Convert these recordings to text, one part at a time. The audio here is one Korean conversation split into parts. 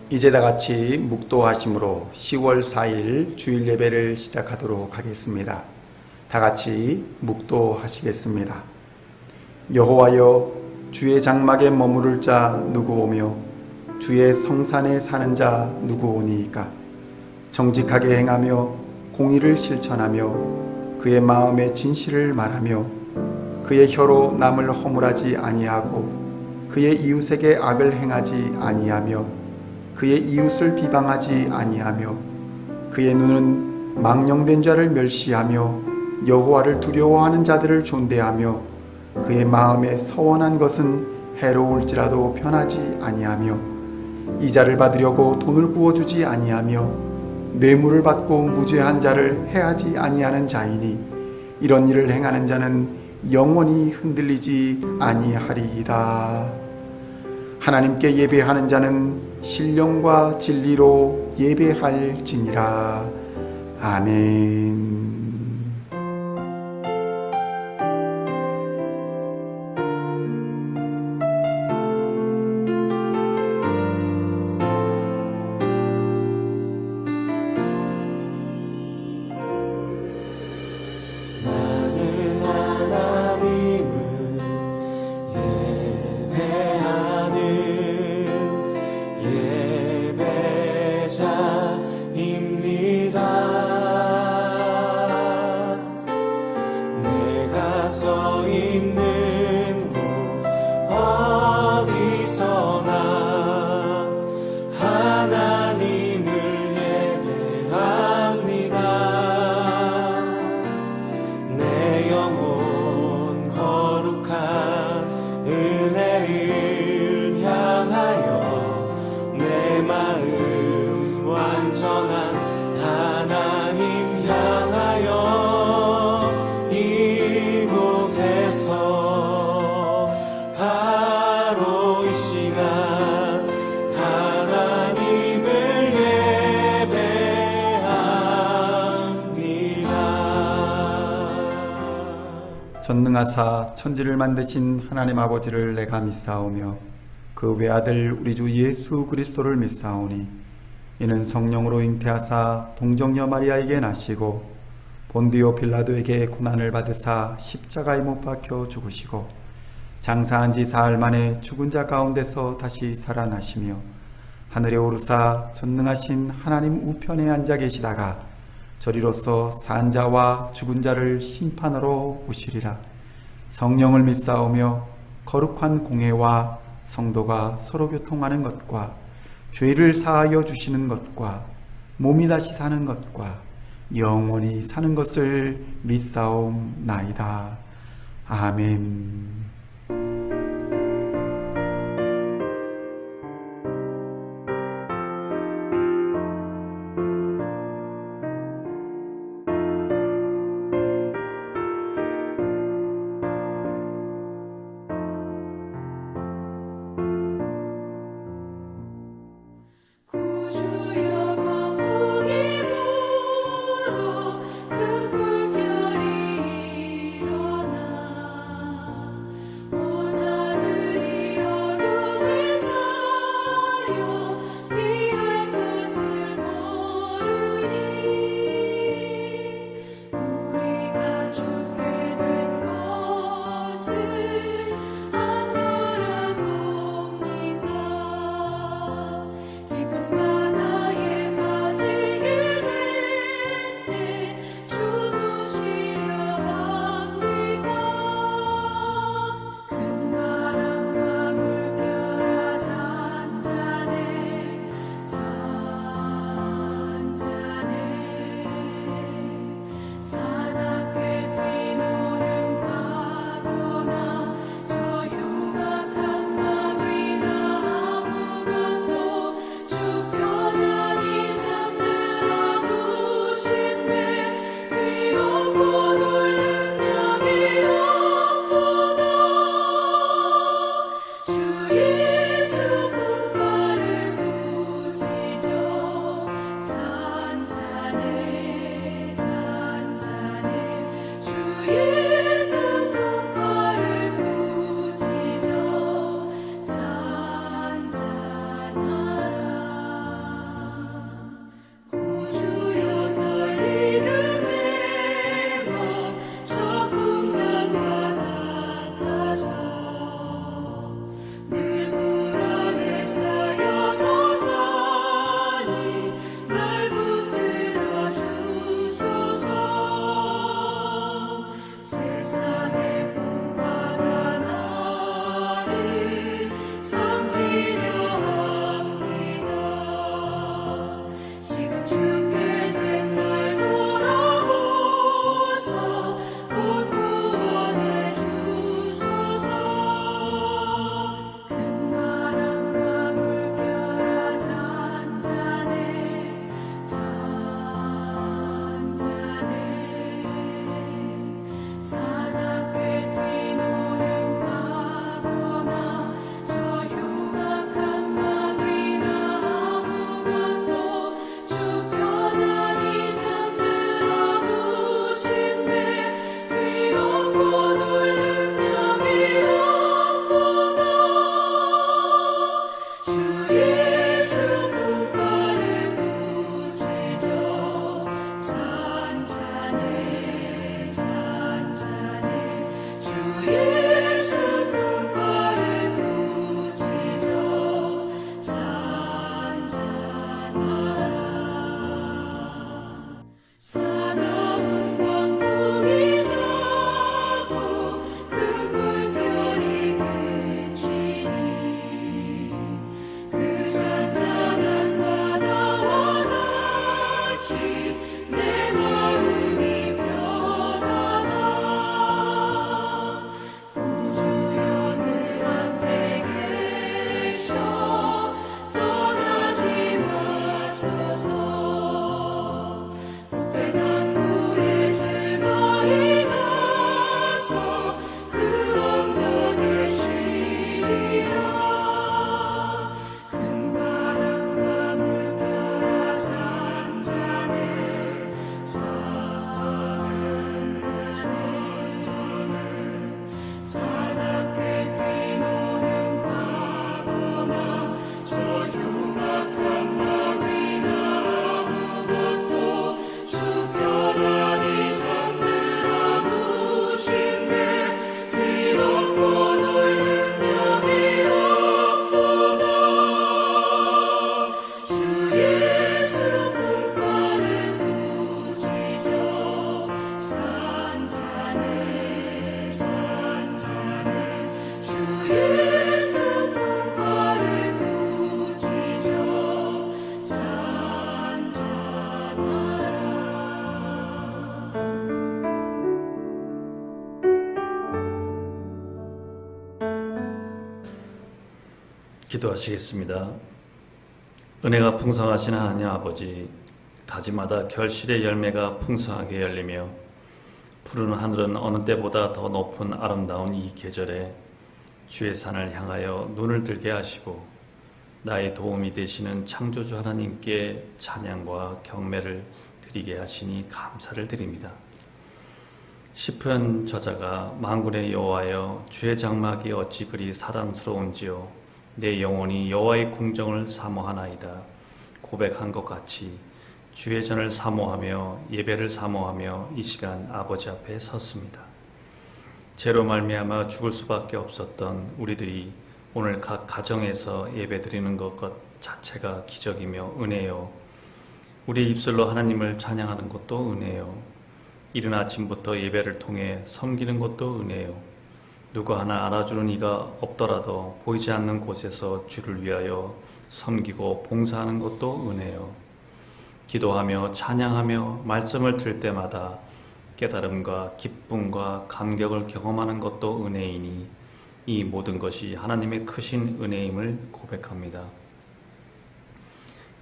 이제 다 같이 묵도하심으로 10월 4일 주일 예배를 시작하도록 하겠습니다. 다 같이 묵도하시겠습니다. 여호와여, 주의 장막에 머무를 자 누구 오며 주의 성산에 사는 자 누구 오니이까? 정직하게 행하며 공의를 실천하며 그의 마음의 진실을 말하며 그의 혀로 남을 허물하지 아니하고 그의 이웃에게 악을 행하지 아니하며 그의 이웃을 비방하지 아니하며 그의 눈은 망령된 자를 멸시하며 여호와를 두려워하는 자들을 존대하며 그의 마음에 서원한 것은 해로울지라도 편하지 아니하며 이자를 받으려고 돈을 구워주지 아니하며 뇌물을 받고 무죄한 자를 해하지 아니하는 자이니 이런 일을 행하는 자는 영원히 흔들리지 아니하리이다. 하나님께 예배하는 자는 신령과 진리로 예배할지니라. 아멘. 전능하사 천지를 만드신 하나님 아버지를 내가 믿사오며 그 외아들 우리 주 예수 그리스도를 믿사오니 이는 성령으로 잉태하사 동정녀 마리아에게 나시고 본디오 빌라도에게 고난을 받으사 십자가에 못 박혀 죽으시고 장사한 지 사흘 만에 죽은 자 가운데서 다시 살아나시며 하늘에 오르사 전능하신 하나님 우편에 앉아 계시다가 저리로서 산 자와 죽은 자를 심판하러 오시리라. 성령을 믿사오며 거룩한 공회와 성도가 서로 교통하는 것과 죄를 사하여 주시는 것과 몸이 다시 사는 것과 영원히 사는 것을 믿사옵나이다. 아멘. 기도하시겠습니다. 은혜가 풍성하신 하나님 아버지, 가지마다 결실의 열매가 풍성하게 열리며 푸른 하늘은 어느 때보다 더 높은 아름다운 이 계절에 주의 산을 향하여 눈을 들게 하시고 나의 도움이 되시는 창조주 하나님께 찬양과 경매를 드리게 하시니 감사를 드립니다. 시편 저자가 만군의 여호와여, 주의 장막이 어찌 그리 사랑스러운지요, 내 영혼이 여호와의 궁정을 사모하나이다 고백한 것 같이 주의 전을 사모하며 예배를 사모하며 이 시간 아버지 앞에 섰습니다. 죄로 말미암아 죽을 수밖에 없었던 우리들이 오늘 각 가정에서 예배드리는 것 자체가 기적이며 은혜요, 우리 입술로 하나님을 찬양하는 것도 은혜요, 이른 아침부터 예배를 통해 섬기는 것도 은혜요, 누구 하나 알아주는 이가 없더라도 보이지 않는 곳에서 주를 위하여 섬기고 봉사하는 것도 은혜요, 기도하며 찬양하며 말씀을 들을 때마다 깨달음과 기쁨과 감격을 경험하는 것도 은혜이니 이 모든 것이 하나님의 크신 은혜임을 고백합니다.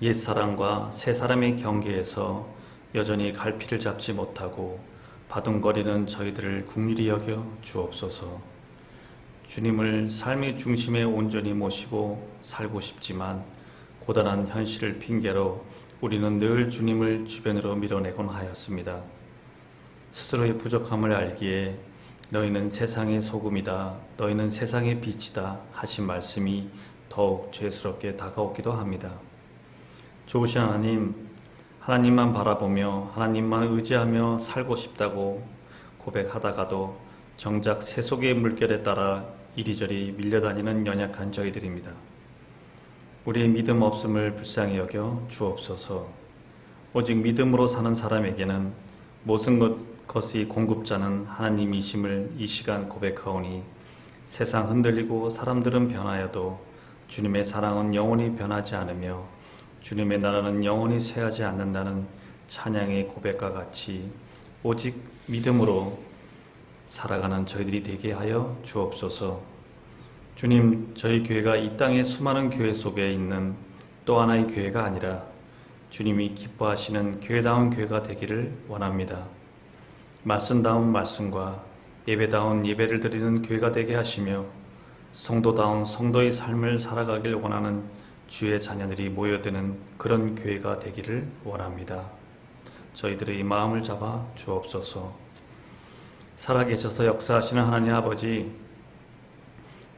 옛사람과 새사람의 경계에서 여전히 갈피를 잡지 못하고 바둥거리는 저희들을 긍휼히 여겨 주옵소서. 주님을 삶의 중심에 온전히 모시고 살고 싶지만 고단한 현실을 핑계로 우리는 늘 주님을 주변으로 밀어내곤 하였습니다. 스스로의 부족함을 알기에 너희는 세상의 소금이다, 너희는 세상의 빛이다 하신 말씀이 더욱 죄스럽게 다가오기도 합니다. 좋으신 하나님, 하나님만 바라보며 하나님만 의지하며 살고 싶다고 고백하다가도 정작 세속의 물결에 따라 이리저리 밀려다니는 연약한 저희들입니다. 우리의 믿음 없음을 불쌍히 여겨 주옵소서. 오직 믿음으로 사는 사람에게는 모든 것의 공급자는 하나님이심을 이 시간 고백하오니 세상 흔들리고 사람들은 변하여도 주님의 사랑은 영원히 변하지 않으며 주님의 나라는 영원히 쇠하지 않는다는 찬양의 고백과 같이 오직 믿음으로 살아가는 저희들이 되게 하여 주옵소서. 주님, 저희 교회가 이 땅의 수많은 교회 속에 있는 또 하나의 교회가 아니라 주님이 기뻐하시는 교회다운 교회가 되기를 원합니다. 말씀다운 말씀과 예배다운 예배를 드리는 교회가 되게 하시며 성도다운 성도의 삶을 살아가길 원하는 주의 자녀들이 모여드는 그런 교회가 되기를 원합니다. 저희들의 마음을 잡아 주옵소서. 살아계셔서 역사하시는 하나님 아버지,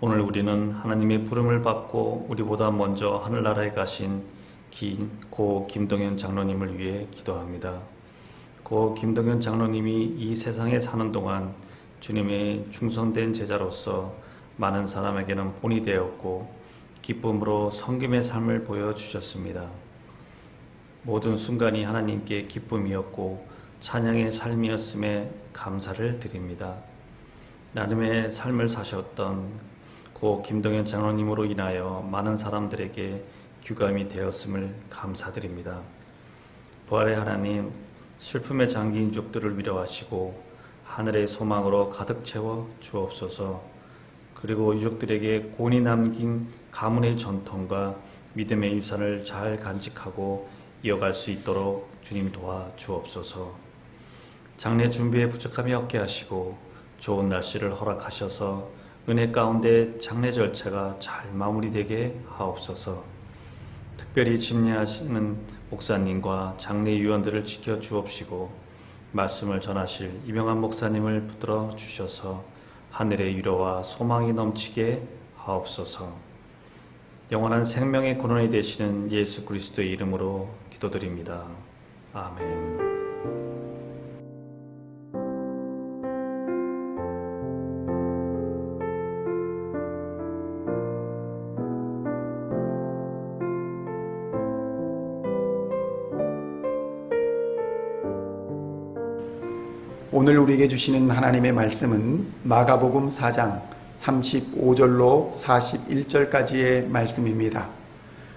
오늘 우리는 하나님의 부름을 받고 우리보다 먼저 하늘나라에 가신 고 김동현 장로님을 위해 기도합니다. 고 김동현 장로님이 이 세상에 사는 동안 주님의 충성된 제자로서 많은 사람에게는 본이 되었고 기쁨으로 섬김의 삶을 보여주셨습니다. 모든 순간이 하나님께 기쁨이었고 찬양의 삶이었음에 감사를 드립니다. 나름의 삶을 사셨던 고 김동현 장로님으로 인하여 많은 사람들에게 규감이 되었음을 감사드립니다. 부활의 하나님, 슬픔에 잠긴 유족들을 위로하시고 하늘의 소망으로 가득 채워 주옵소서. 그리고 유족들에게 고온이 남긴 가문의 전통과 믿음의 유산을 잘 간직하고 이어갈 수 있도록 주님 도와 주옵소서. 장례 준비에 부족함이 없게 하시고 좋은 날씨를 허락하셔서 은혜 가운데 장례 절차가 잘 마무리되게 하옵소서. 특별히 집례하시는 목사님과 장례 위원들을 지켜 주옵시고 말씀을 전하실 이명환 목사님을 붙들어 주셔서 하늘의 위로와 소망이 넘치게 하옵소서. 영원한 생명의 근원이 되시는 예수 그리스도의 이름으로 기도드립니다. 아멘. 오늘 우리에게 주시는 하나님의 말씀은 마가복음 4장 35절로 41절까지의 말씀입니다.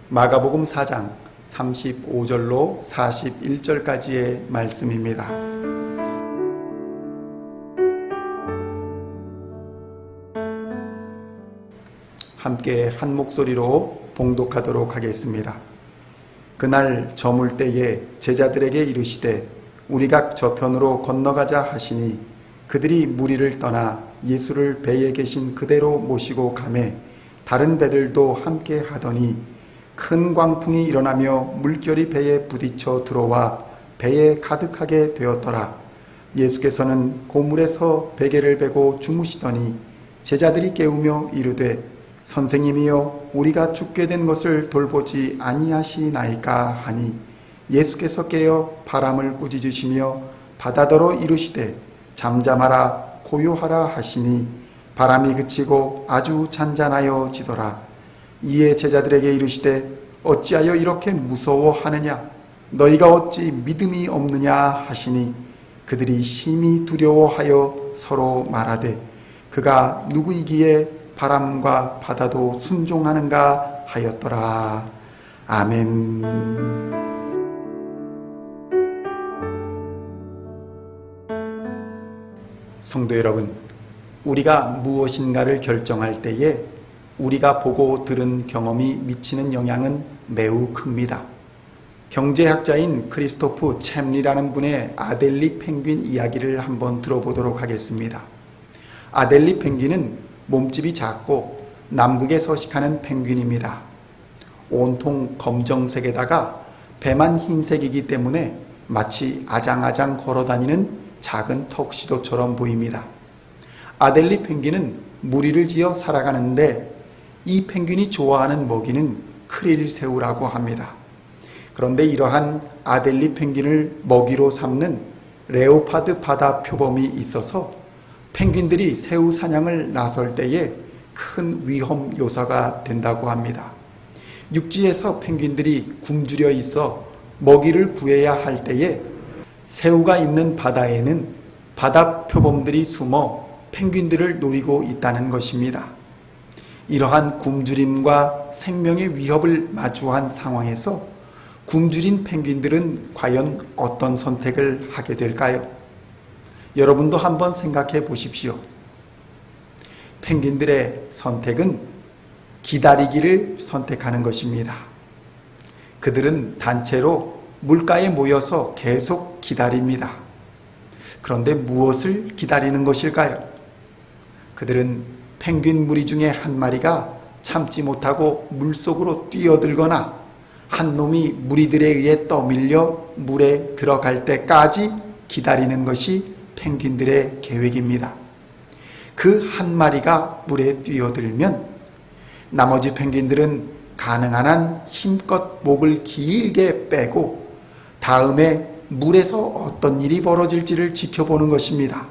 마가복음 4장 35절로 41절까지의 말씀입니다. 함께 한 목소리로 봉독하도록 하겠습니다. 그날 저물 때에 제자들에게 이르시되 우리가 저편으로 건너가자 하시니 그들이 무리를 떠나 예수를 배에 계신 그대로 모시고 가매 다른 배들도 함께 하더니 큰 광풍이 일어나며 물결이 배에 부딪혀 들어와 배에 가득하게 되었더라. 예수께서는 고물에서 베개를 베고 주무시더니 제자들이 깨우며 이르되 선생님이여 우리가 죽게 된 것을 돌보지 아니하시나이까 하니 예수께서 깨어 바람을 꾸짖으시며 바다더러 이르시되 잠잠하라 고요하라 하시니 바람이 그치고 아주 잔잔하여 지더라. 이에 제자들에게 이르시되 어찌하여 이렇게 무서워하느냐 너희가 어찌 믿음이 없느냐 하시니 그들이 심히 두려워하여 서로 말하되 그가 누구이기에 바람과 바다도 순종하는가 하였더라. 아멘. 성도 여러분, 우리가 무엇인가를 결정할 때에 우리가 보고 들은 경험이 미치는 영향은 매우 큽니다. 경제학자인 크리스토프 챔리라는 분의 아델리 펭귄 이야기를 한번 들어보도록 하겠습니다. 아델리 펭귄은 몸집이 작고 남극에 서식하는 펭귄입니다. 온통 검정색에다가 배만 흰색이기 때문에 마치 아장아장 걸어다니는 작은 턱시도처럼 보입니다. 아델리 펭귄은 무리를 지어 살아가는데 이 펭귄이 좋아하는 먹이는 크릴새우라고 합니다. 그런데 이러한 아델리 펭귄을 먹이로 삼는 레오파드 바다 표범이 있어서 펭귄들이 새우 사냥을 나설 때에 큰 위험 요소가 된다고 합니다. 육지에서 펭귄들이 굶주려 있어 먹이를 구해야 할 때에 새우가 있는 바다에는 바다 표범들이 숨어 펭귄들을 노리고 있다는 것입니다. 이러한 굶주림과 생명의 위협을 마주한 상황에서 굶주린 펭귄들은 과연 어떤 선택을 하게 될까요? 여러분도 한번 생각해 보십시오. 펭귄들의 선택은 기다리기를 선택하는 것입니다. 그들은 단체로 물가에 모여서 계속 기다립니다. 그런데 무엇을 기다리는 것일까요? 그들은 펭귄 무리 중에 한 마리가 참지 못하고 물속으로 뛰어들거나 한 놈이 무리들에 의해 떠밀려 물에 들어갈 때까지 기다리는 것이 펭귄들의 계획입니다. 그 한 마리가 물에 뛰어들면 나머지 펭귄들은 가능한 한 힘껏 목을 길게 빼고 다음에 물에서 어떤 일이 벌어질지를 지켜보는 것입니다.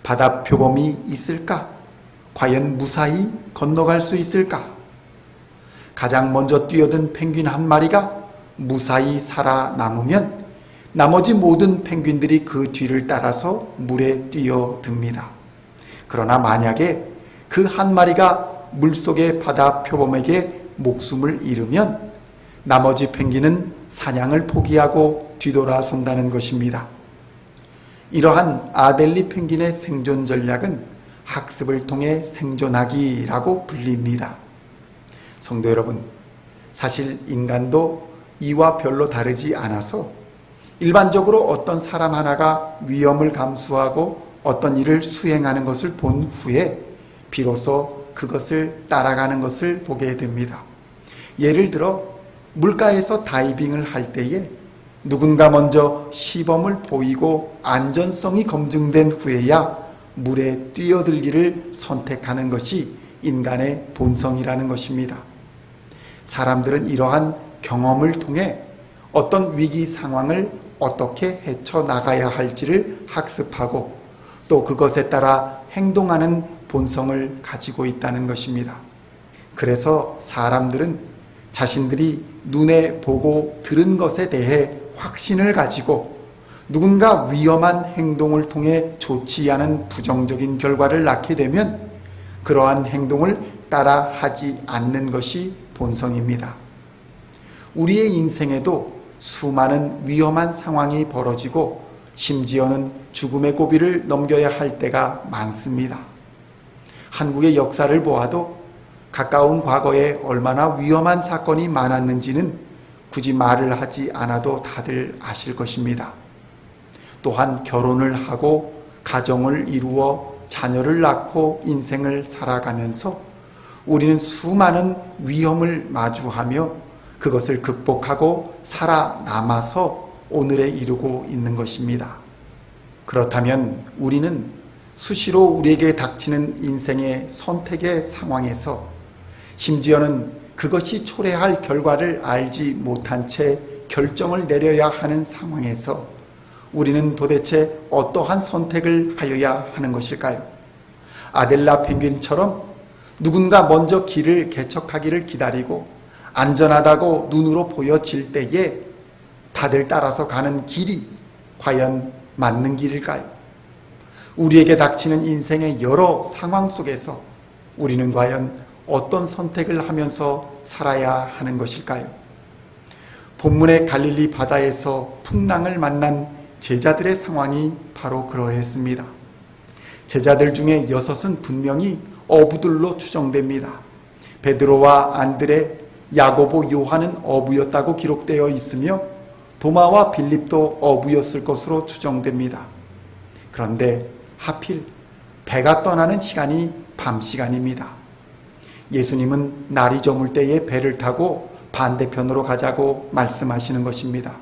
바다 표범이 있을까? 과연 무사히 건너갈 수 있을까? 가장 먼저 뛰어든 펭귄 한 마리가 무사히 살아남으면 나머지 모든 펭귄들이 그 뒤를 따라서 물에 뛰어듭니다. 그러나 만약에 그 한 마리가 물속의 바다 표범에게 목숨을 잃으면 나머지 펭귄은 사냥을 포기하고 뒤돌아선다는 것입니다. 이러한 아델리 펭귄의 생존 전략은 학습을 통해 생존하기라고 불립니다. 성도 여러분, 사실 인간도 이와 별로 다르지 않아서 일반적으로 어떤 사람 하나가 위험을 감수하고 어떤 일을 수행하는 것을 본 후에 비로소 그것을 따라가는 것을 보게 됩니다. 예를 들어 물가에서 다이빙을 할 때에 누군가 먼저 시범을 보이고 안전성이 검증된 후에야 물에 뛰어들기를 선택하는 것이 인간의 본성이라는 것입니다. 사람들은 이러한 경험을 통해 어떤 위기 상황을 어떻게 헤쳐나가야 할지를 학습하고 또 그것에 따라 행동하는 본성을 가지고 있다는 것입니다. 그래서 사람들은 자신들이 눈에 보고 들은 것에 대해 확신을 가지고 누군가 위험한 행동을 통해 좋지 않은 부정적인 결과를 낳게 되면 그러한 행동을 따라 하지 않는 것이 본성입니다. 우리의 인생에도 수많은 위험한 상황이 벌어지고 심지어는 죽음의 고비를 넘겨야 할 때가 많습니다. 한국의 역사를 보아도 가까운 과거에 얼마나 위험한 사건이 많았는지는 굳이 말을 하지 않아도 다들 아실 것입니다. 또한 결혼을 하고 가정을 이루어 자녀를 낳고 인생을 살아가면서 우리는 수많은 위험을 마주하며 그것을 극복하고 살아남아서 오늘에 이르고 있는 것입니다. 그렇다면 우리는 수시로 우리에게 닥치는 인생의 선택의 상황에서 심지어는 그것이 초래할 결과를 알지 못한 채 결정을 내려야 하는 상황에서 우리는 도대체 어떠한 선택을 하여야 하는 것일까요? 아델라 펭귄처럼 누군가 먼저 길을 개척하기를 기다리고 안전하다고 눈으로 보여질 때에 다들 따라서 가는 길이 과연 맞는 길일까요? 우리에게 닥치는 인생의 여러 상황 속에서 우리는 과연 어떤 선택을 하면서 살아야 하는 것일까요? 본문의 갈릴리 바다에서 풍랑을 만난 제자들의 상황이 바로 그러했습니다. 제자들 중에 6은 분명히 어부들로 추정됩니다. 베드로와 안드레, 야고보, 요한은 어부였다고 기록되어 있으며 도마와 빌립도 어부였을 것으로 추정됩니다. 그런데 하필 배가 떠나는 시간이 밤 시간입니다. 예수님은 날이 저물 때에 배를 타고 반대편으로 가자고 말씀하시는 것입니다.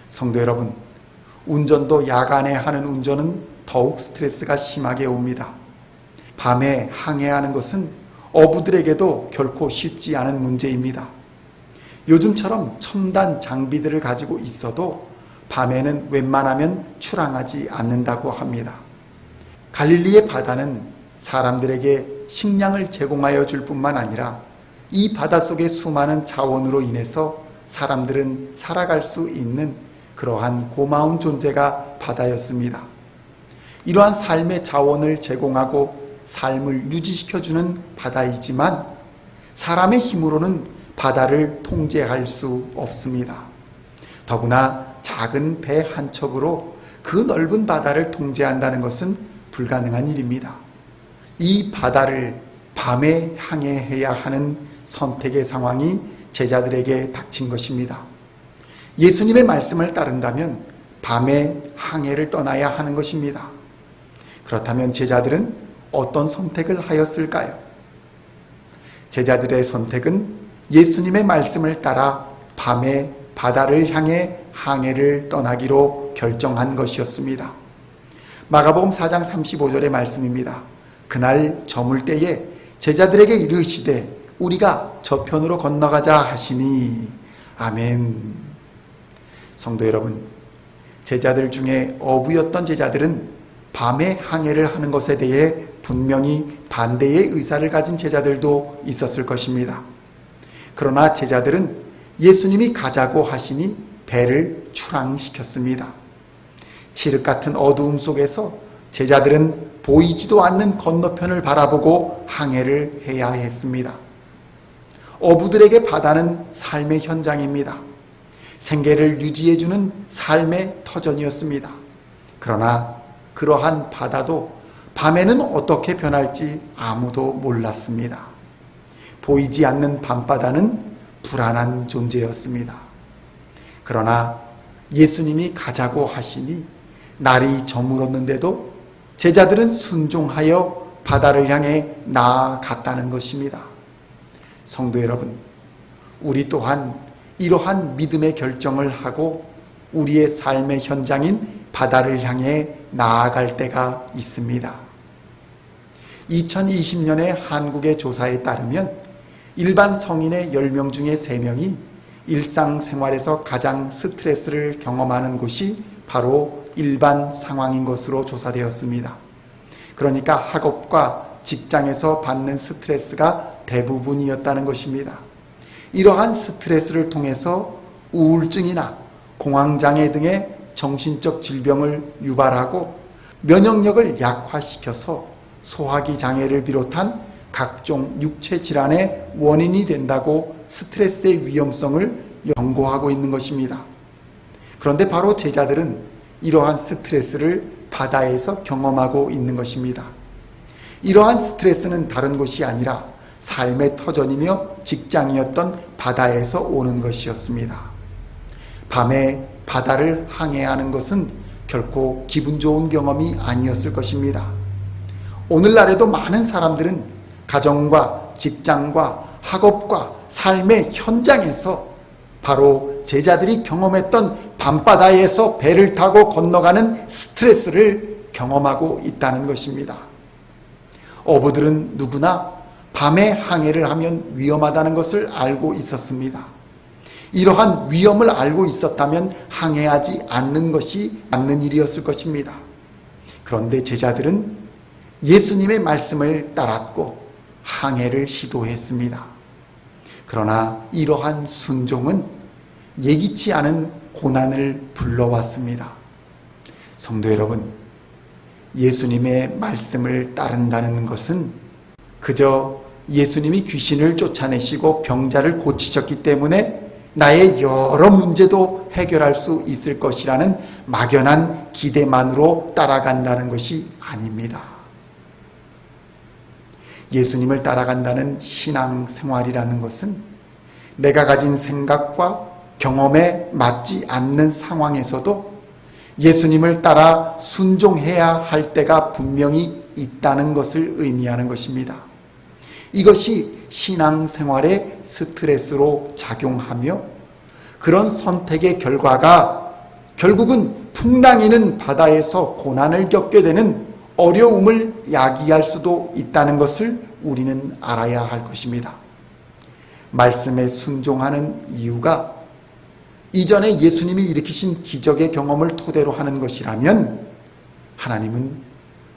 성도 여러분, 운전도 야간에 하는 운전은 더욱 스트레스가 심하게 옵니다. 밤에 항해하는 것은 어부들에게도 결코 쉽지 않은 문제입니다. 요즘처럼 첨단 장비들을 가지고 있어도 밤에는 웬만하면 출항하지 않는다고 합니다. 갈릴리의 바다는 사람들에게 식량을 제공하여 줄 뿐만 아니라 이 바닷속의 수많은 자원으로 인해서 사람들은 살아갈 수 있는 그러한 고마운 존재가 바다였습니다. 이러한 삶의 자원을 제공하고 삶을 유지시켜주는 바다이지만 사람의 힘으로는 바다를 통제할 수 없습니다. 더구나 작은 배 한 척으로 그 넓은 바다를 통제한다는 것은 불가능한 일입니다. 이 바다를 밤에 항해해야 하는 선택의 상황이 제자들에게 닥친 것입니다. 예수님의 말씀을 따른다면 밤에 항해를 떠나야 하는 것입니다. 그렇다면 제자들은 어떤 선택을 하였을까요? 제자들의 선택은 예수님의 말씀을 따라 밤에 바다를 향해 항해를 떠나기로 결정한 것이었습니다. 마가복음 4장 35절의 말씀입니다. 그날 저물 때에 제자들에게 이르시되 우리가 저편으로 건너가자 하시니 아멘. 성도 여러분, 제자들 중에 어부였던 제자들은 밤에 항해를 하는 것에 대해 분명히 반대의 의사를 가진 제자들도 있었을 것입니다. 그러나 제자들은 예수님이 가자고 하시니 배를 출항시켰습니다. 칠흑 같은 어두움 속에서 제자들은 보이지도 않는 건너편을 바라보고 항해를 해야 했습니다. 어부들에게 바다는 삶의 현장입니다. 생계를 유지해주는 삶의 터전이었습니다. 그러나 그러한 바다도 밤에는 어떻게 변할지 아무도 몰랐습니다. 보이지 않는 밤바다는 불안한 존재였습니다. 그러나 예수님이 가자고 하시니 날이 저물었는데도 제자들은 순종하여 바다를 향해 나아갔다는 것입니다. 성도 여러분, 우리 또한 이러한 믿음의 결정을 하고 우리의 삶의 현장인 바다를 향해 나아갈 때가 있습니다. 2020년의 한국의 조사에 따르면 일반 성인의 10명 중에 3명이 일상생활에서 가장 스트레스를 경험하는 곳이 바로 일반 상황인 것으로 조사되었습니다. 그러니까 학업과 직장에서 받는 스트레스가 대부분이었다는 것입니다. 이러한 스트레스를 통해서 우울증이나 공황장애 등의 정신적 질병을 유발하고 면역력을 약화시켜서 소화기 장애를 비롯한 각종 육체 질환의 원인이 된다고 스트레스의 위험성을 연구하고 있는 것입니다. 그런데 바로 제자들은 이러한 스트레스를 바다에서 경험하고 있는 것입니다. 이러한 스트레스는 다른 것이 아니라 삶의 터전이며 직장이었던 바다에서 오는 것이었습니다. 밤에 바다를 항해하는 것은 결코 기분 좋은 경험이 아니었을 것입니다. 오늘날에도 많은 사람들은 가정과 직장과 학업과 삶의 현장에서 바로 제자들이 경험했던 밤바다에서 배를 타고 건너가는 스트레스를 경험하고 있다는 것입니다. 어부들은 누구나 밤에 항해를 하면 위험하다는 것을 알고 있었습니다. 이러한 위험을 알고 있었다면 항해하지 않는 것이 맞는 일이었을 것입니다. 그런데 제자들은 예수님의 말씀을 따랐고 항해를 시도했습니다. 그러나 이러한 순종은 예기치 않은 고난을 불러왔습니다. 성도 여러분, 예수님의 말씀을 따른다는 것은 그저 예수님이 귀신을 쫓아내시고 병자를 고치셨기 때문에 나의 여러 문제도 해결할 수 있을 것이라는 막연한 기대만으로 따라간다는 것이 아닙니다. 예수님을 따라간다는 신앙생활이라는 것은 내가 가진 생각과 경험에 맞지 않는 상황에서도 예수님을 따라 순종해야 할 때가 분명히 있다는 것을 의미하는 것입니다. 이것이 신앙생활의 스트레스로 작용하며 그런 선택의 결과가 결국은 풍랑이는 바다에서 고난을 겪게 되는 어려움을 야기할 수도 있다는 것을 우리는 알아야 할 것입니다. 말씀에 순종하는 이유가 이전에 예수님이 일으키신 기적의 경험을 토대로 하는 것이라면 하나님은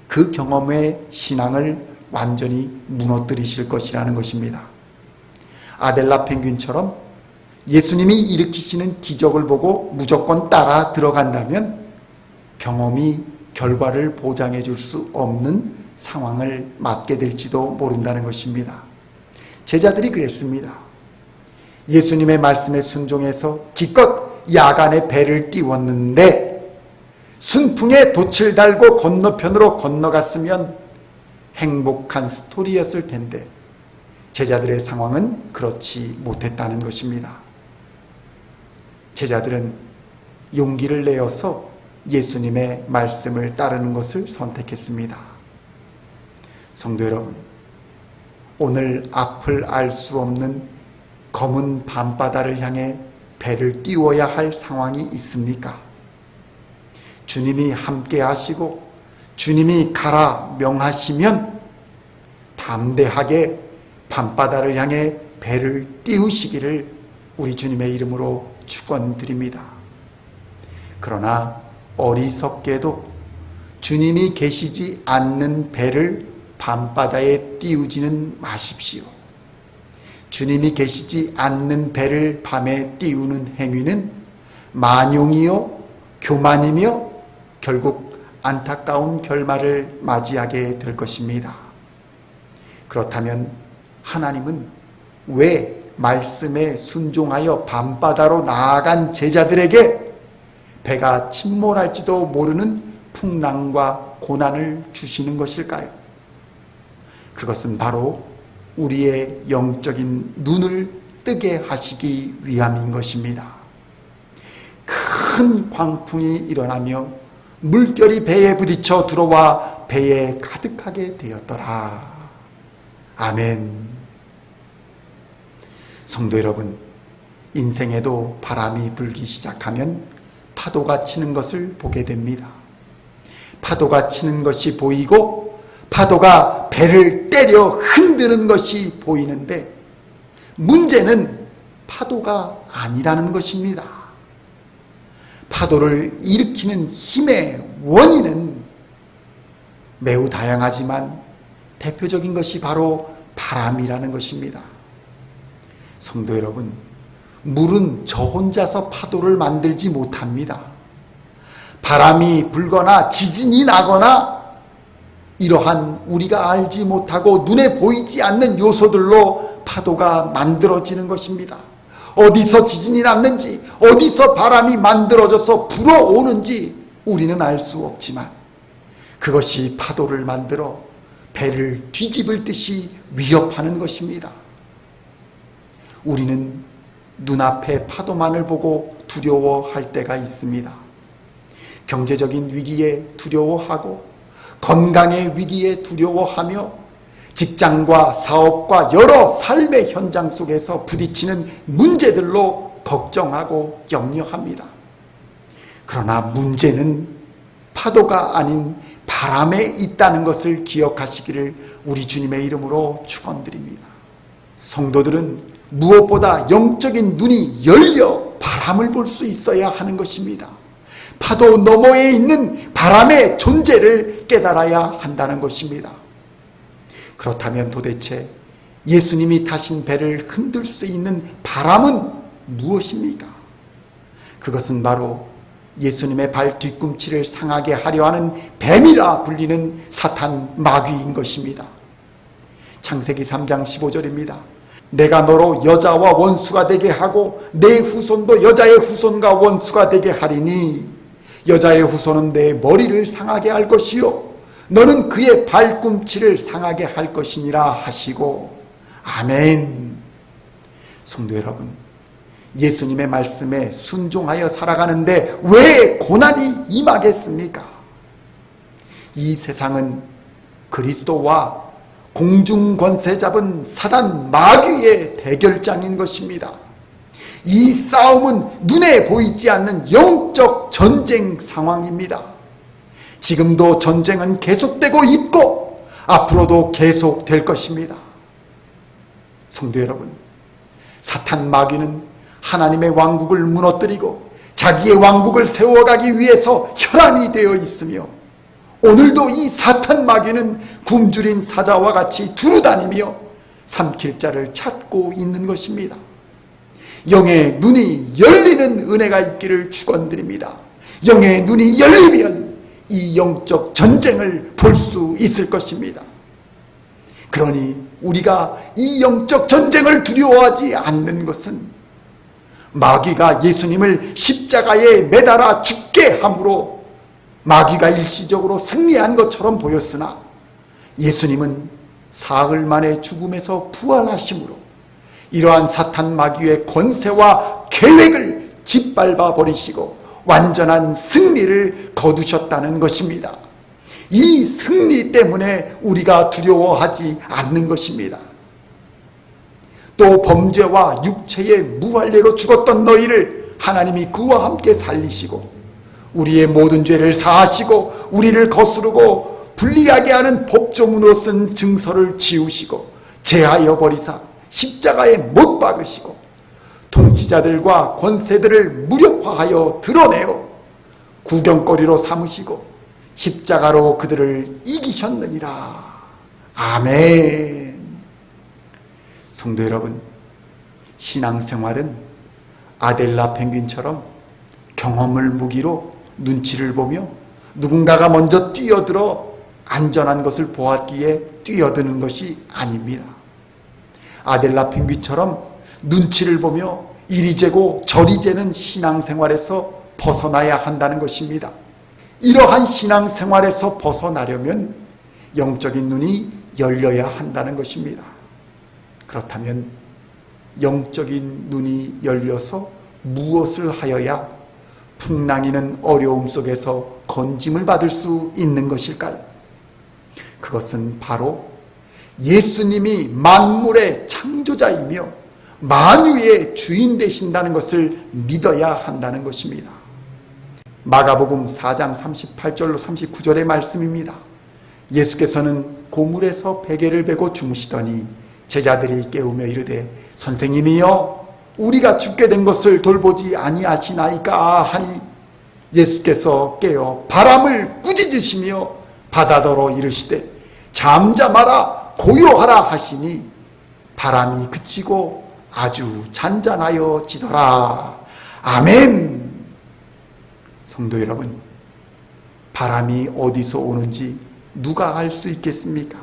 그 경험의 신앙을 완전히 무너뜨리실 것이라는 것입니다. 아델라 펭귄처럼 예수님이 일으키시는 기적을 보고 무조건 따라 들어간다면 경험이 결과를 보장해 줄 수 없는 상황을 맞게 될지도 모른다는 것입니다. 제자들이 그랬습니다. 예수님의 말씀에 순종해서 기껏 야간에 배를 띄웠는데 순풍에 돛을 달고 건너편으로 건너갔으면 행복한 스토리였을 텐데 제자들의 상황은 그렇지 못했다는 것입니다. 제자들은 용기를 내어서 예수님의 말씀을 따르는 것을 선택했습니다. 성도 여러분, 오늘 앞을 알 수 없는 검은 밤바다를 향해 배를 띄워야 할 상황이 있습니까? 주님이 함께 하시고 주님이 가라 명하시면 담대하게 밤바다를 향해 배를 띄우시기를 우리 주님의 이름으로 축원드립니다. 그러나 어리석게도 주님이 계시지 않는 배를 밤바다에 띄우지는 마십시오. 주님이 계시지 않는 배를 밤에 띄우는 행위는 만용이요 교만이며 결국 안타까운 결말을 맞이하게 될 것입니다. 그렇다면 하나님은 왜 말씀에 순종하여 밤바다로 나아간 제자들에게 배가 침몰할지도 모르는 풍랑과 고난을 주시는 것일까요? 그것은 바로 우리의 영적인 눈을 뜨게 하시기 위함인 것입니다. 큰 광풍이 일어나며 물결이 배에 부딪혀 들어와 배에 가득하게 되었더라. 아멘. 성도 여러분, 인생에도 바람이 불기 시작하면 파도가 치는 것을 보게 됩니다. 파도가 치는 것이 보이고 파도가 배를 때려 흔드는 것이 보이는데 문제는 파도가 아니라는 것입니다. 파도를 일으키는 힘의 원인은 매우 다양하지만 대표적인 것이 바로 바람이라는 것입니다. 성도 여러분, 물은 저 혼자서 파도를 만들지 못합니다. 바람이 불거나 지진이 나거나 이러한 우리가 알지 못하고 눈에 보이지 않는 요소들로 파도가 만들어지는 것입니다. 어디서 지진이 났는지, 어디서 바람이 만들어져서 불어오는지 우리는 알 수 없지만 그것이 파도를 만들어 배를 뒤집을 듯이 위협하는 것입니다. 우리는 눈앞의 파도만을 보고 두려워할 때가 있습니다. 경제적인 위기에 두려워하고 건강의 위기에 두려워하며 직장과 사업과 여러 삶의 현장 속에서 부딪히는 문제들로 걱정하고 염려합니다. 그러나 문제는 파도가 아닌 바람에 있다는 것을 기억하시기를 우리 주님의 이름으로 축원드립니다. 성도들은 무엇보다 영적인 눈이 열려 바람을 볼 수 있어야 하는 것입니다. 파도 너머에 있는 바람의 존재를 깨달아야 한다는 것입니다. 그렇다면 도대체 예수님이 타신 배를 흔들 수 있는 바람은 무엇입니까? 그것은 바로 예수님의 발 뒤꿈치를 상하게 하려 하는 뱀이라 불리는 사탄 마귀인 것입니다. 창세기 3장 15절입니다. 내가 너로 여자와 원수가 되게 하고 내 후손도 여자의 후손과 원수가 되게 하리니 여자의 후손은 내 머리를 상하게 할 것이요 너는 그의 발꿈치를 상하게 할 것이니라 하시고 아멘. 성도 여러분, 예수님의 말씀에 순종하여 살아가는데 왜 고난이 임하겠습니까? 이 세상은 그리스도와 공중 권세 잡은 사단 마귀의 대결장인 것입니다. 이 싸움은 눈에 보이지 않는 영적 전쟁 상황입니다. 지금도 전쟁은 계속되고 있고 앞으로도 계속될 것입니다. 성도 여러분, 사탄 마귀는 하나님의 왕국을 무너뜨리고 자기의 왕국을 세워가기 위해서 혈안이 되어 있으며 오늘도 이 사탄 마귀는 굶주린 사자와 같이 두루다니며 삼킬 자를 찾고 있는 것입니다. 영의 눈이 열리는 은혜가 있기를 축원드립니다. 영의 눈이 열리면 이 영적 전쟁을 볼 수 있을 것입니다. 그러니 우리가 이 영적 전쟁을 두려워하지 않는 것은 마귀가 예수님을 십자가에 매달아 죽게 함으로 마귀가 일시적으로 승리한 것처럼 보였으나 예수님은 사흘 만에 죽음에서 부활하심으로 이러한 사탄 마귀의 권세와 계획을 짓밟아 버리시고 완전한 승리를 거두셨다는 것입니다. 이 승리 때문에 우리가 두려워하지 않는 것입니다. 또 범죄와 육체의 무할례로 죽었던 너희를 하나님이 그와 함께 살리시고 우리의 모든 죄를 사하시고 우리를 거스르고 불리하게 하는 법조문으로 쓴 증서를 지우시고 제하여 버리사 십자가에 못 박으시고 통치자들과 권세들을 무력화하여 드러내어 구경거리로 삼으시고 십자가로 그들을 이기셨느니라. 아멘. 성도 여러분, 신앙생활은 아델라 펭귄처럼 경험을 무기로 눈치를 보며 누군가가 먼저 뛰어들어 안전한 것을 보았기에 뛰어드는 것이 아닙니다. 아델라 펭귄처럼 눈치를 보며 이리 재고 저리 재는 신앙생활에서 벗어나야 한다는 것입니다. 이러한 신앙생활에서 벗어나려면 영적인 눈이 열려야 한다는 것입니다. 그렇다면 영적인 눈이 열려서 무엇을 하여야 풍랑이는 어려움 속에서 건짐을 받을 수 있는 것일까요? 그것은 바로 예수님이 만물의 창조자이며 만유의 주인 되신다는 것을 믿어야 한다는 것입니다. 마가복음 4장 38절로 39절의 말씀입니다. 예수께서는 고물에서 베개를 베고 주무시더니 제자들이 깨우며 이르되 선생님이여 우리가 죽게 된 것을 돌보지 아니하시나이까 하니 예수께서 깨어 바람을 꾸짖으시며 바다더러 이르시되 잠잠하라 고요하라 하시니 바람이 그치고 아주 잔잔하여 지더라. 아멘. 성도 여러분, 바람이 어디서 오는지 누가 알 수 있겠습니까?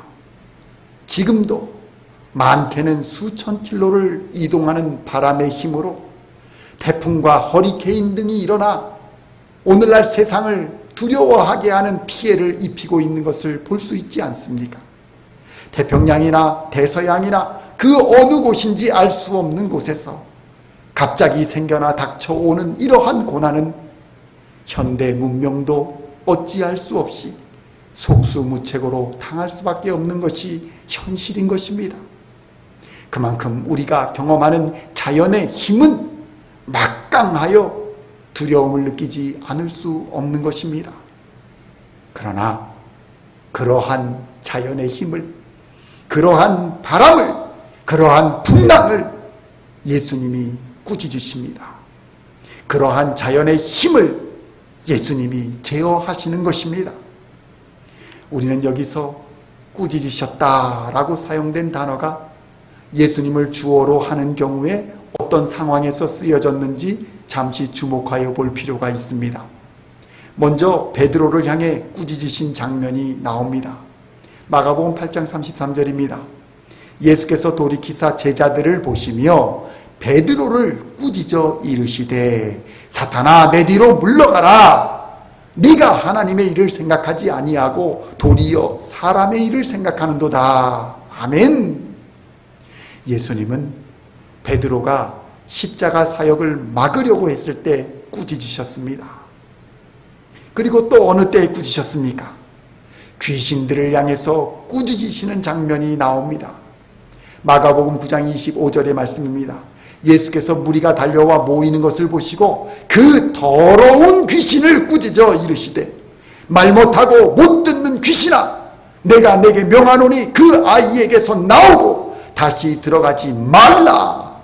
지금도 많게는 수천 킬로를 이동하는 바람의 힘으로 태풍과 허리케인 등이 일어나 오늘날 세상을 두려워하게 하는 피해를 입히고 있는 것을 볼 수 있지 않습니까? 태평양이나 대서양이나 그 어느 곳인지 알 수 없는 곳에서 갑자기 생겨나 닥쳐오는 이러한 고난은 현대 문명도 어찌할 수 없이 속수무책으로 당할 수밖에 없는 것이 현실인 것입니다. 그만큼 우리가 경험하는 자연의 힘은 막강하여 두려움을 느끼지 않을 수 없는 것입니다. 그러나 그러한 자연의 힘을, 그러한 바람을, 그러한 풍랑을 예수님이 꾸짖으십니다. 그러한 자연의 힘을 예수님이 제어하시는 것입니다. 우리는 여기서 꾸짖으셨다라고 사용된 단어가 예수님을 주어로 하는 경우에 어떤 상황에서 쓰여졌는지 잠시 주목하여 볼 필요가 있습니다. 먼저 베드로를 향해 꾸짖으신 장면이 나옵니다. 마가복음 8장 33절입니다. 예수께서 돌이키사 제자들을 보시며 베드로를 꾸짖어 이르시되 사탄아 내 뒤로 물러가라. 네가 하나님의 일을 생각하지 아니하고 도리어 사람의 일을 생각하는도다. 아멘. 예수님은 베드로가 십자가 사역을 막으려고 했을 때 꾸짖으셨습니다. 그리고 또 어느 때에 꾸짖으셨습니까? 귀신들을 향해서 꾸짖으시는 장면이 나옵니다. 마가복음 9장 25절의 말씀입니다. 예수께서 무리가 달려와 모이는 것을 보시고 그 더러운 귀신을 꾸짖어 이르시되 말 못하고 못 듣는 귀신아 내가 내게 명하노니 그 아이에게서 나오고 다시 들어가지 말라.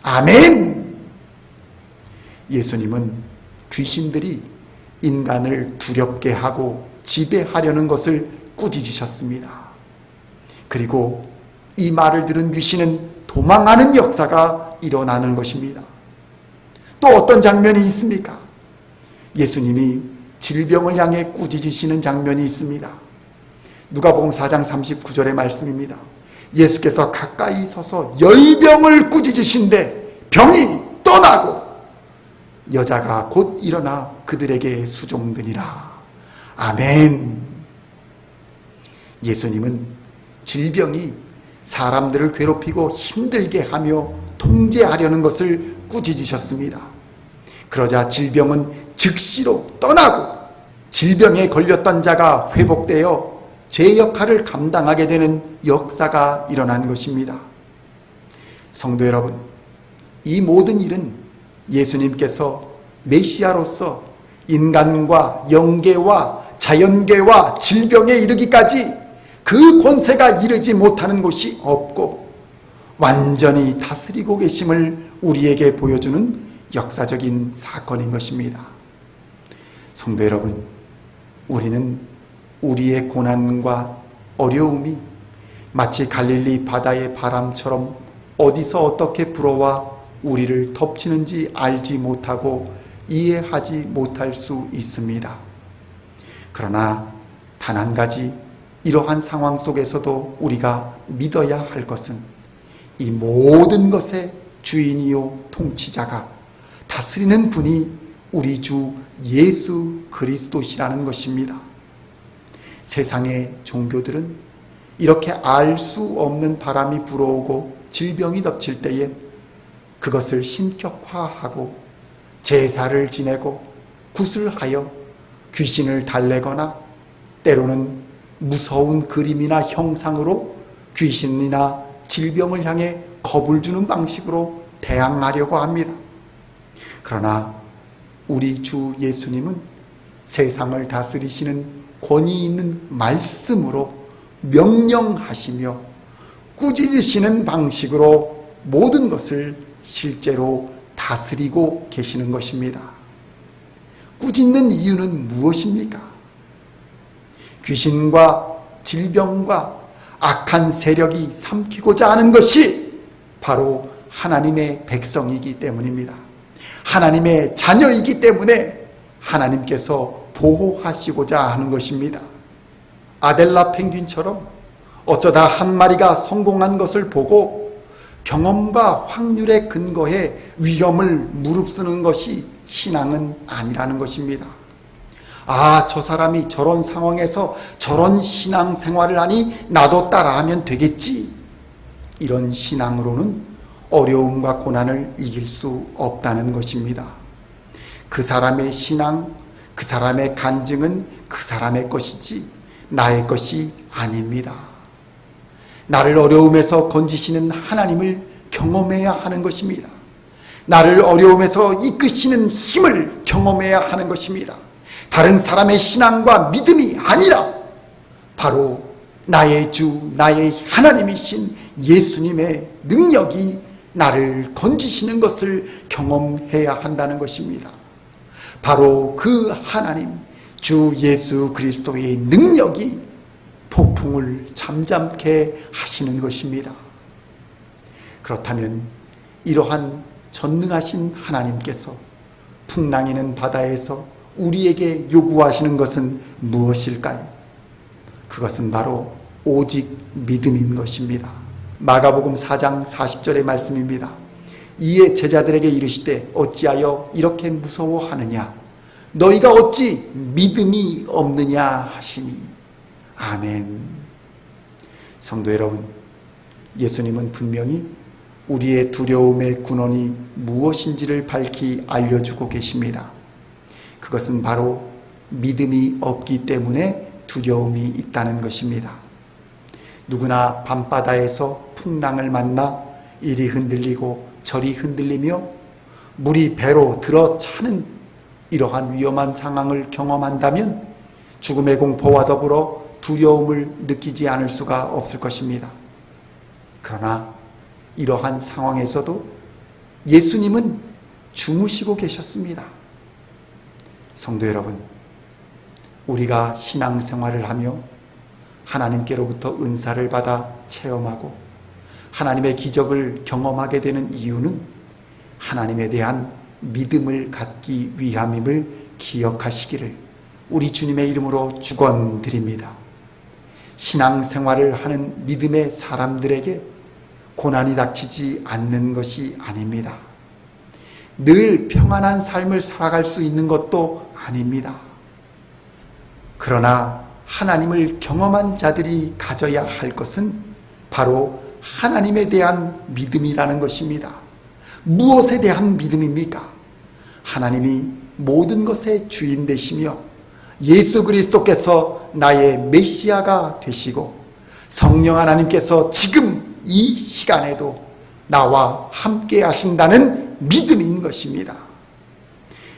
아멘. 예수님은 귀신들이 인간을 두렵게 하고 지배하려는 것을 꾸짖으셨습니다. 그리고 이 말을 들은 귀신은 도망하는 역사가 일어나는 것입니다. 또 어떤 장면이 있습니까? 예수님이 질병을 향해 꾸짖으시는 장면이 있습니다. 누가복음 4장 39절의 말씀입니다. 예수께서 가까이 서서 열병을 꾸짖으신데 병이 떠나고 여자가 곧 일어나 그들에게 수종드니라. 아멘. 예수님은 질병이 사람들을 괴롭히고 힘들게 하며 통제하려는 것을 꾸짖으셨습니다. 그러자 질병은 즉시로 떠나고 질병에 걸렸던 자가 회복되어 제 역할을 감당하게 되는 역사가 일어난 것입니다. 성도 여러분, 이 모든 일은 예수님께서 메시아로서 인간과 영계와 자연계와 질병에 이르기까지 그 권세가 이르지 못하는 곳이 없고 완전히 다스리고 계심을 우리에게 보여주는 역사적인 사건인 것입니다. 성도 여러분, 우리는 우리의 고난과 어려움이 마치 갈릴리 바다의 바람처럼 어디서 어떻게 불어와 우리를 덮치는지 알지 못하고 이해하지 못할 수 있습니다. 그러나 단 한 가지 이러한 상황 속에서도 우리가 믿어야 할 것은 이 모든 것의 주인이요 통치자가 다스리는 분이 우리 주 예수 그리스도시라는 것입니다. 세상의 종교들은 이렇게 알 수 없는 바람이 불어오고 질병이 덮칠 때에 그것을 신격화하고 제사를 지내고 구슬하여 귀신을 달래거나 때로는 무서운 그림이나 형상으로 귀신이나 질병을 향해 겁을 주는 방식으로 대항하려고 합니다. 그러나 우리 주 예수님은 세상을 다스리시는 권위 있는 말씀으로 명령하시며 꾸짖으시는 방식으로 모든 것을 실제로 다스리고 계시는 것입니다. 꾸짖는 이유는 무엇입니까? 귀신과 질병과 악한 세력이 삼키고자 하는 것이 바로 하나님의 백성이기 때문입니다. 하나님의 자녀이기 때문에 하나님께서 보호하시고자 하는 것입니다. 아델라 펭귄처럼 어쩌다 한 마리가 성공한 것을 보고 경험과 확률에 근거해 위험을 무릅쓰는 것이 신앙은 아니라는 것입니다. 아, 저 사람이 저런 상황에서 저런 신앙생활을 하니 나도 따라하면 되겠지. 이런 신앙으로는 어려움과 고난을 이길 수 없다는 것입니다. 그 사람의 신앙, 그 사람의 간증은 그 사람의 것이지 나의 것이 아닙니다. 나를 어려움에서 건지시는 하나님을 경험해야 하는 것입니다. 나를 어려움에서 이끄시는 힘을 경험해야 하는 것입니다. 다른 사람의 신앙과 믿음이 아니라 바로 나의 주, 나의 하나님이신 예수님의 능력이 나를 건지시는 것을 경험해야 한다는 것입니다. 바로 그 하나님, 주 예수 그리스도의 능력이 폭풍을 잠잠케 하시는 것입니다. 그렇다면 이러한 전능하신 하나님께서 풍랑이는 바다에서 우리에게 요구하시는 것은 무엇일까요? 그것은 바로 오직 믿음인 것입니다. 마가복음 4장 40절의 말씀입니다. 이에 제자들에게 이르시되 어찌하여 이렇게 무서워하느냐? 너희가 어찌 믿음이 없느냐 하시니. 아멘. 성도 여러분, 예수님은 분명히 우리의 두려움의 근원이 무엇인지를 밝히 알려주고 계십니다. 그것은 바로 믿음이 없기 때문에 두려움이 있다는 것입니다. 누구나 밤바다에서 풍랑을 만나 이리 흔들리고 저리 흔들리며 물이 배로 들어차는 이러한 위험한 상황을 경험한다면 죽음의 공포와 더불어 두려움을 느끼지 않을 수가 없을 것입니다. 그러나 이러한 상황에서도 예수님은 주무시고 계셨습니다. 성도 여러분, 우리가 신앙생활을 하며 하나님께로부터 은사를 받아 체험하고 하나님의 기적을 경험하게 되는 이유는 하나님에 대한 믿음을 갖기 위함임을 기억하시기를 우리 주님의 이름으로 축원드립니다. 신앙생활을 하는 믿음의 사람들에게 고난이 닥치지 않는 것이 아닙니다. 늘 평안한 삶을 살아갈 수 있는 것도 아닙니다. 그러나 하나님을 경험한 자들이 가져야 할 것은 바로 하나님에 대한 믿음이라는 것입니다. 무엇에 대한 믿음입니까? 하나님이 모든 것의 주인 되시며 예수 그리스도께서 나의 메시아가 되시고 성령 하나님께서 지금 이 시간에도 나와 함께 하신다는 믿음인 것입니다.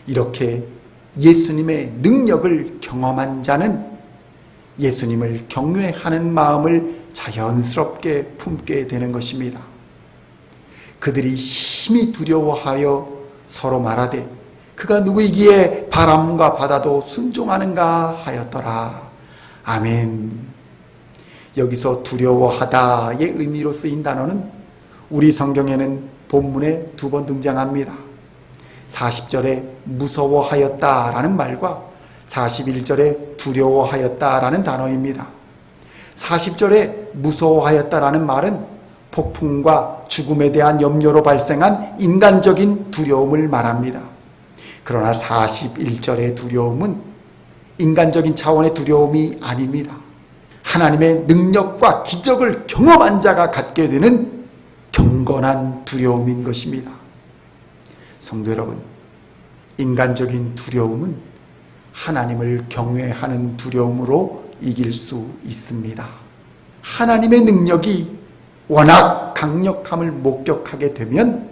이렇게 예수님의 능력을 경험한 자는 예수님을 경외하는 마음을 자연스럽게 품게 되는 것입니다. 그들이 심히 두려워하여 서로 말하되 그가 누구이기에 바람과 바다도 순종하는가 하였더라. 아멘. 여기서 두려워하다의 의미로 쓰인 단어는 우리 성경에는 본문에 2번 등장합니다. 40절에 무서워하였다라는 말과 41절에 두려워하였다라는 단어입니다. 40절에 무서워하였다라는 말은 폭풍과 죽음에 대한 염려로 발생한 인간적인 두려움을 말합니다. 그러나 41절의 두려움은 인간적인 차원의 두려움이 아닙니다. 하나님의 능력과 기적을 경험한 자가 갖게 되는 경건한 두려움인 것입니다. 성도 여러분, 인간적인 두려움은 하나님을 경외하는 두려움으로 이길 수 있습니다. 하나님의 능력이 워낙 강력함을 목격하게 되면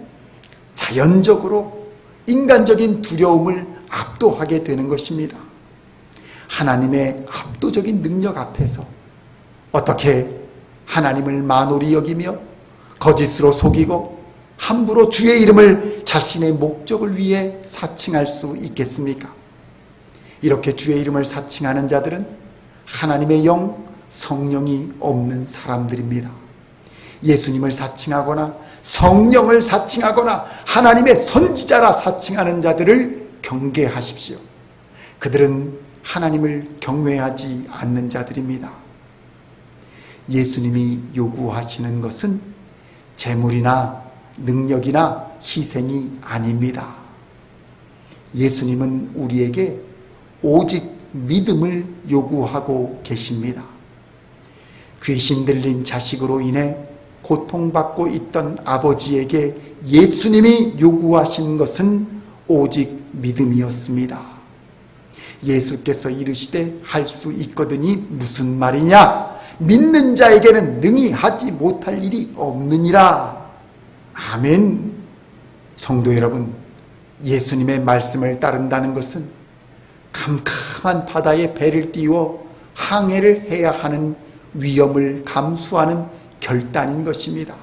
자연적으로 인간적인 두려움을 압도하게 되는 것입니다. 하나님의 압도적인 능력 앞에서 어떻게 하나님을 만홀히 여기며 거짓으로 속이고 함부로 주의 이름을 자신의 목적을 위해 사칭할 수 있겠습니까? 이렇게 주의 이름을 사칭하는 자들은 하나님의 영, 성령이 없는 사람들입니다. 예수님을 사칭하거나 성령을 사칭하거나 하나님의 선지자라 사칭하는 자들을 경계하십시오. 그들은 하나님을 경외하지 않는 자들입니다. 예수님이 요구하시는 것은 재물이나 능력이나 희생이 아닙니다. 예수님은 우리에게 오직 믿음을 요구하고 계십니다. 귀신 들린 자식으로 인해 고통받고 있던 아버지에게 예수님이 요구하신 것은 오직 믿음이었습니다. 예수께서 이르시되 할 수 있거든이 무슨 말이냐? 믿는 자에게는 능히 하지 못할 일이 없느니라. 아멘. 성도 여러분, 예수님의 말씀을 따른다는 것은 캄캄한 바다에 배를 띄워 항해를 해야 하는 위험을 감수하는 결단인 것입니다.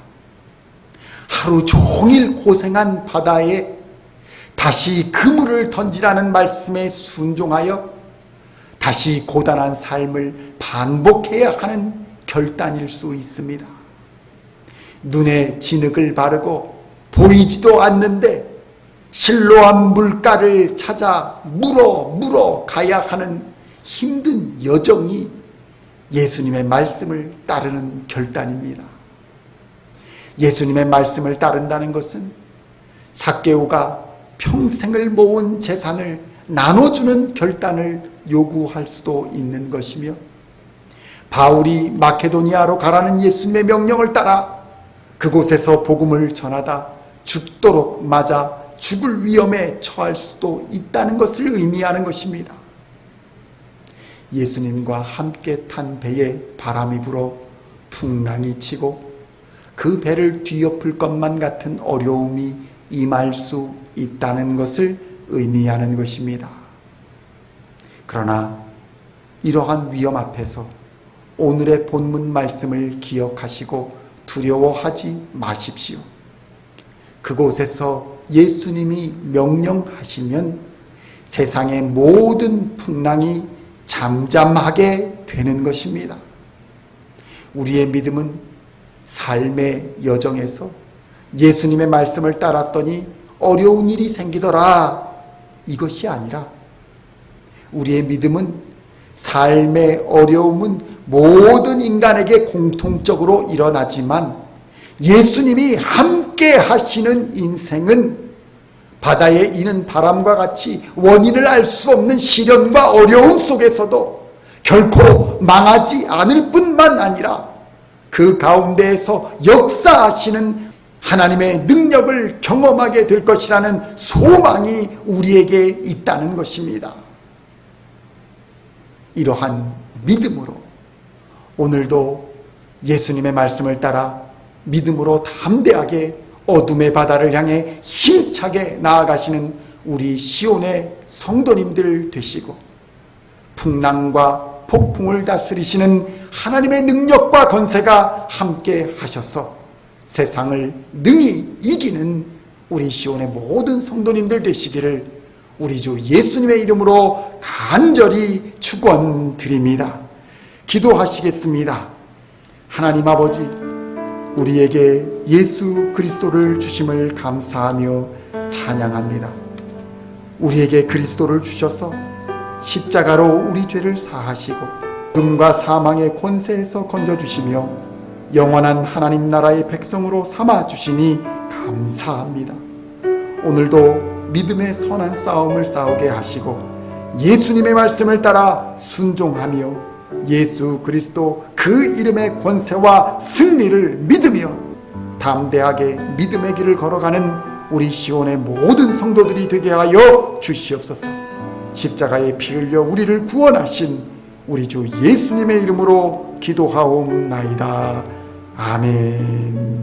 하루 종일 고생한 바다에 다시 그물을 던지라는 말씀에 순종하여 다시 고단한 삶을 반복해야 하는 결단일 수 있습니다. 눈에 진흙을 바르고 보이지도 않는데 실로암 물가를 찾아 물어 가야 하는 힘든 여정이 예수님의 말씀을 따르는 결단입니다. 예수님의 말씀을 따른다는 것은 삭개오가 평생을 모은 재산을 나눠주는 결단을 요구할 수도 있는 것이며, 바울이 마케도니아로 가라는 예수님의 명령을 따라 그곳에서 복음을 전하다 죽도록 맞아 죽을 위험에 처할 수도 있다는 것을 의미하는 것입니다. 예수님과 함께 탄 배에 바람이 불어 풍랑이 치고 그 배를 뒤엎을 것만 같은 어려움이 임할 수 있다는 것을 의미하는 것입니다. 그러나 이러한 위험 앞에서 오늘의 본문 말씀을 기억하시고 두려워하지 마십시오. 그곳에서 예수님이 명령하시면 세상의 모든 풍랑이 잠잠하게 되는 것입니다. 우리의 믿음은 삶의 여정에서 예수님의 말씀을 따랐더니 어려운 일이 생기더라, 이것이 아니라, 우리의 믿음은 삶의 어려움은 모든 인간에게 공통적으로 일어나지만 예수님이 함께 하시는 인생은 바다에 이는 바람과 같이 원인을 알 수 없는 시련과 어려움 속에서도 결코 망하지 않을 뿐만 아니라 그 가운데에서 역사하시는 하나님의 능력을 경험하게 될 것이라는 소망이 우리에게 있다는 것입니다. 이러한 믿음으로 오늘도 예수님의 말씀을 따라 믿음으로 담대하게 어둠의 바다를 향해 힘차게 나아가시는 우리 시온의 성도님들 되시고, 풍랑과 폭풍을 다스리시는 하나님의 능력과 건세가 함께 하셔서 세상을 능히 이기는 우리 시온의 모든 성도님들 되시기를 우리 주 예수님의 이름으로 간절히 축원드립니다. 기도하시겠습니다. 하나님 아버지, 우리에게 예수 그리스도를 주심을 감사하며 찬양합니다. 우리에게 그리스도를 주셔서 십자가로 우리 죄를 사하시고 어둠과 사망의 권세에서 건져주시며 영원한 하나님 나라의 백성으로 삼아주시니 감사합니다. 오늘도 믿음의 선한 싸움을 싸우게 하시고 예수님의 말씀을 따라 순종하며 예수 그리스도 그 이름의 권세와 승리를 믿으며 담대하게 믿음의 길을 걸어가는 우리 시온의 모든 성도들이 되게 하여 주시옵소서. 십자가에 피 흘려 우리를 구원하신 우리 주 예수님의 이름으로 기도하옵나이다. 아멘.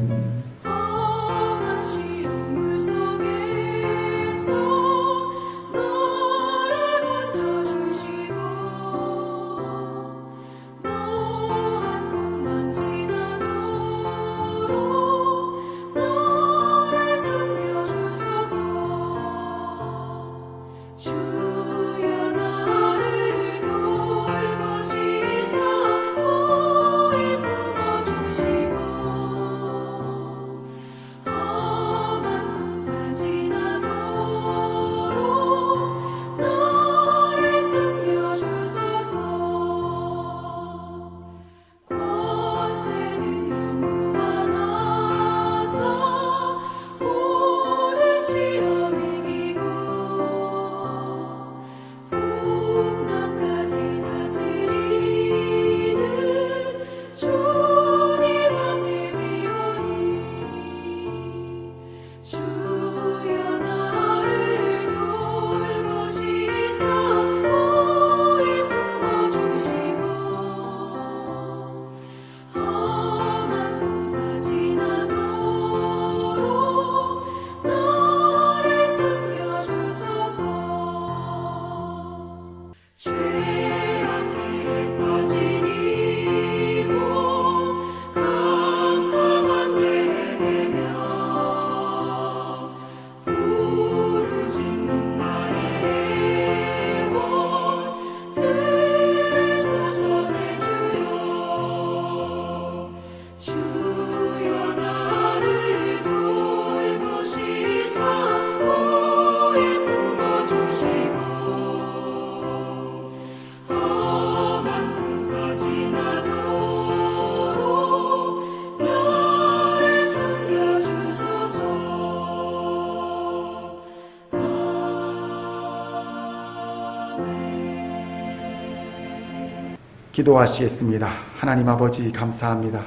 기도하시겠습니다. 하나님 아버지 감사합니다.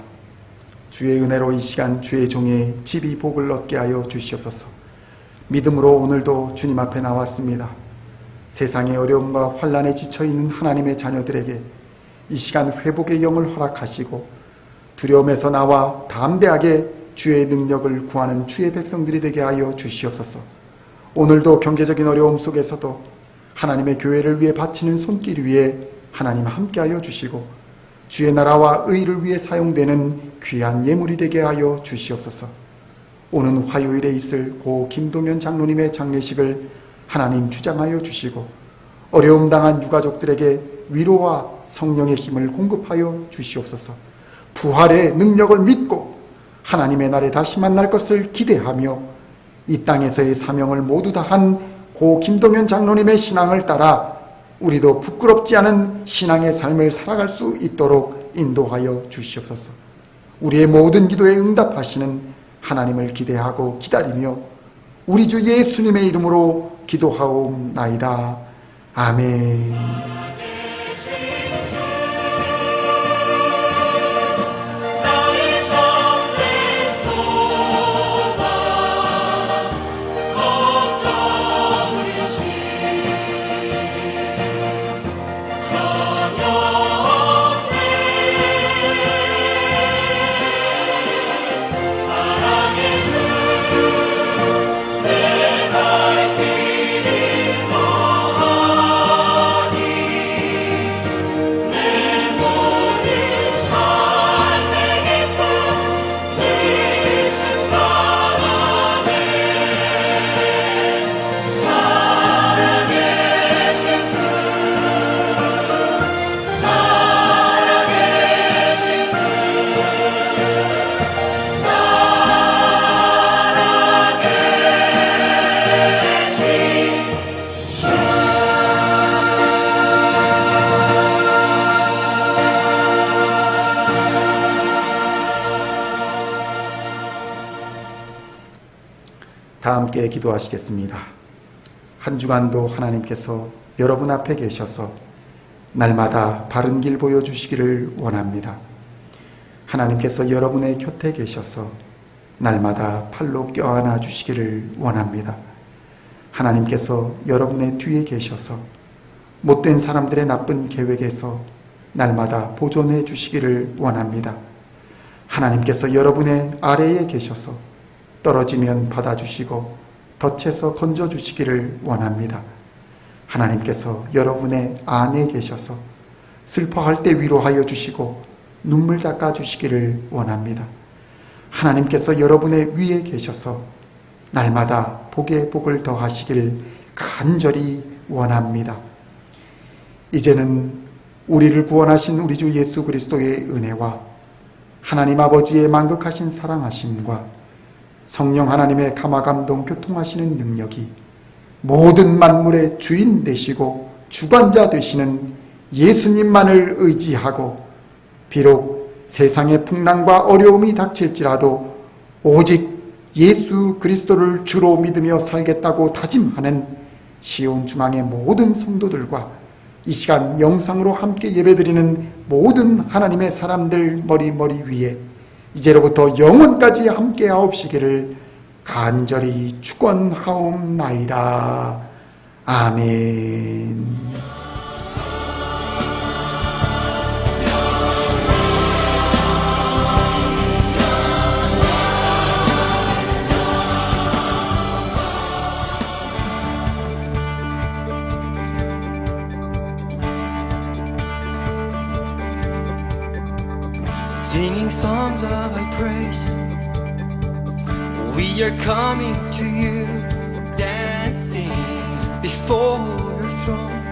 주의 은혜로 이 시간 주의 종의 집이 복을 얻게 하여 주시옵소서. 믿음으로 오늘도 주님 앞에 나왔습니다. 세상의 어려움과 환난에 지쳐있는 하나님의 자녀들에게 이 시간 회복의 영을 허락하시고 두려움에서 나와 담대하게 주의 능력을 구하는 주의 백성들이 되게 하여 주시옵소서. 오늘도 경제적인 어려움 속에서도 하나님의 교회를 위해 바치는 손길 위에 하나님 함께하여 주시고 주의 나라와 의를 위해 사용되는 귀한 예물이 되게 하여 주시옵소서. 오는 화요일에 있을 고 김동현 장로님의 장례식을 하나님 주장하여 주시고 어려움 당한 유가족들에게 위로와 성령의 힘을 공급하여 주시옵소서. 부활의 능력을 믿고 하나님의 날에 다시 만날 것을 기대하며 이 땅에서의 사명을 모두 다한 고 김동현 장로님의 신앙을 따라 우리도 부끄럽지 않은 신앙의 삶을 살아갈 수 있도록 인도하여 주시옵소서. 우리의 모든 기도에 응답하시는 하나님을 기대하고 기다리며 우리 주 예수님의 이름으로 기도하옵나이다. 아멘. 다 함께 기도하시겠습니다. 한 주간도 하나님께서 여러분 앞에 계셔서 날마다 바른 길 보여주시기를 원합니다. 하나님께서 여러분의 곁에 계셔서 날마다 팔로 껴안아 주시기를 원합니다. 하나님께서 여러분의 뒤에 계셔서 못된 사람들의 나쁜 계획에서 날마다 보존해 주시기를 원합니다. 하나님께서 여러분의 아래에 계셔서 떨어지면 받아주시고 덫에서 건져주시기를 원합니다. 하나님께서 여러분의 안에 계셔서 슬퍼할 때 위로하여 주시고 눈물 닦아주시기를 원합니다. 하나님께서 여러분의 위에 계셔서 날마다 복에 복을 더하시길 간절히 원합니다. 이제는 우리를 구원하신 우리 주 예수 그리스도의 은혜와 하나님 아버지의 만극하신 사랑하심과 성령 하나님의 감화감동 교통하시는 능력이 모든 만물의 주인 되시고 주관자 되시는 예수님만을 의지하고 비록 세상의 풍랑과 어려움이 닥칠지라도 오직 예수 그리스도를 주로 믿으며 살겠다고 다짐하는 시온 중앙의 모든 성도들과 이 시간 영상으로 함께 예배드리는 모든 하나님의 사람들 머리 위에 이제로부터 영원까지 함께 하옵시기를 간절히 축원하옵나이다. 아멘. Singing songs of thy praise, we are coming to you, dancing before your throne.